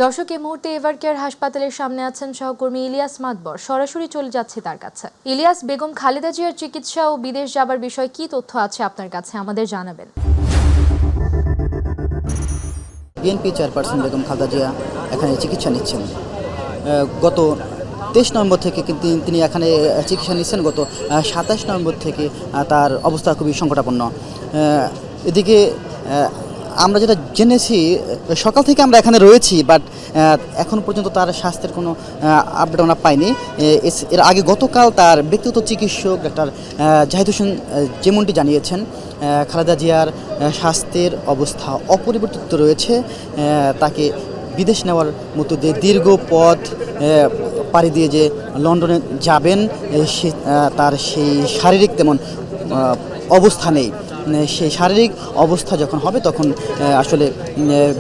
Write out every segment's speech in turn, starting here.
দর্শক, এই মুহূর্তে এভারকেয়ার হাসপাতালের সামনে আছেন সহকর্মী ইলিয়াস মাতবর। সরাসরি চলে যাচ্ছে তার কাছে। ইলিয়াস, বেগম খালেদা জিয়ার চিকিৎসা ও বিদেশ যাবার বিষয়ে কি তথ্য আছে আপনার কাছে, আমাদের জানাবেন। বিএনপি চেয়ারপারসন বেগম খালেদা জিয়া এখানে চিকিৎসা নিচ্ছেন। গত 23 নভেম্বর থেকে কিন্তু তিনি এখানে চিকিৎসা নিচ্ছেন। গত 27 নভেম্বর থেকে তার অবস্থা খুবই সংকটাপন্ন। এদিকে আমরা যেটা জেনেছি, সকাল থেকে আমরা এখানে রয়েছি, বাট এখন পর্যন্ত তার স্বাস্থ্যের কোনো আপডেট আমরা পাইনি। এর আগে গতকাল তার ব্যক্তিগত চিকিৎসক ডাক্তার জাহিদ হোসেন যেমনটি জানিয়েছেন, খালেদা জিয়ার স্বাস্থ্যের অবস্থা অপরিবর্তিত রয়েছে। তাকে বিদেশ নেওয়ার মতো যে দীর্ঘ পথ পাড়ি দিয়ে যে লন্ডনে যাবেন, তার সেই শারীরিক তেমন অবস্থা নেই। সেই শারীরিক অবস্থা যখন হবে তখন আসলে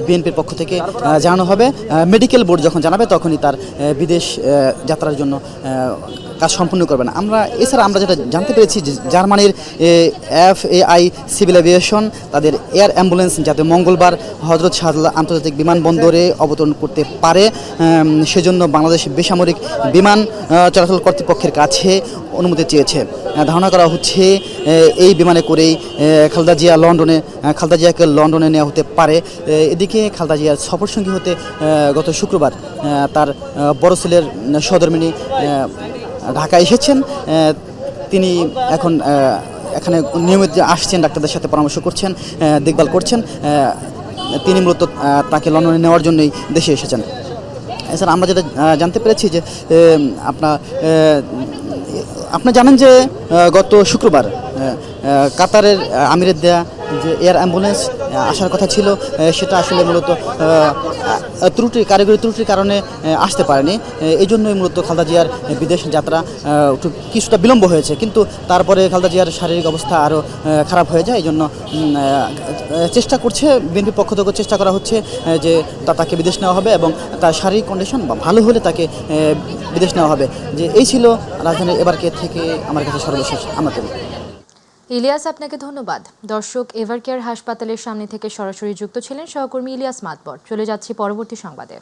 বিএনপির পক্ষ থেকে জানানো হবে। মেডিকেল বোর্ড যখন জানাবে তখনই তার বিদেশ যাত্রার জন্য কাজ সম্পূর্ণ করবে না। এছাড়া আমরা যেটা জানতে পেরেছি যে জার্মানির FAI সিভিল এভিয়েশন তাদের এয়ার অ্যাম্বুলেন্স যাতে মঙ্গলবার হজরত শাহজালাল আন্তর্জাতিক বিমানবন্দরে অবতরণ করতে পারে, সেজন্য বাংলাদেশ বেসামরিক বিমান চলাচল কর্তৃপক্ষের কাছে অনুমতি চেয়েছে। ধারণা করা হচ্ছে এই বিমানে করেই খালেদা জিয়াকে লন্ডনে নেওয়া হতে পারে। এদিকে খালেদা জিয়ার সফরসঙ্গী হতে গত শুক্রবার তার বড় ছেলের সহধর্মিণী ঢাকা এসেছেন। তিনি এখন এখানে নিয়মিত আসছেন, ডাক্তারদের সাথে পরামর্শ করছেন, দেখভাল করছেন। তিনি মূলত তাকে লন্ডনে নেওয়ার জন্যই দেশে এসেছেন। এছাড়া আমরা যেটা জানতে পেরেছি যে আপনি জানেন যে গত শুক্রবার কাতারের আমিরের দেয়া যে এয়ার অ্যাম্বুলেন্স আসার কথা ছিল, সেটা আসলে মূলত কারিগরি ত্রুটির কারণে আসতে পারেনি। এই জন্যই মূলত খালেদা জিয়ার বিদেশ যাত্রা কিছুটা বিলম্ব হয়েছে। কিন্তু তারপরে খালেদা জিয়ার শারীরিক অবস্থা আরও খারাপ হয়ে যায়। এই জন্য চেষ্টা করছে বিএনপির পক্ষ থেকে, চেষ্টা করা হচ্ছে যে তাকে বিদেশ নেওয়া হবে এবং তার শারীরিক কন্ডিশন ভালো হলে তাকে বিদেশ নেওয়া হবে। যে এই ছিল রাজধানীর এভারকেয়ার থেকে আমার কাছে সর্বশেষ আমাদের। ইলিয়াস, আপনাকে ধন্যবাদ। দর্শক, এভারকেয়ার হাসপাতালের সামনে থেকে সরাসরি যুক্ত ছিলেন সহকর্মী ইলিয়াস মাতবর। চলে যাচ্ছি পরবর্তী সংবাদে।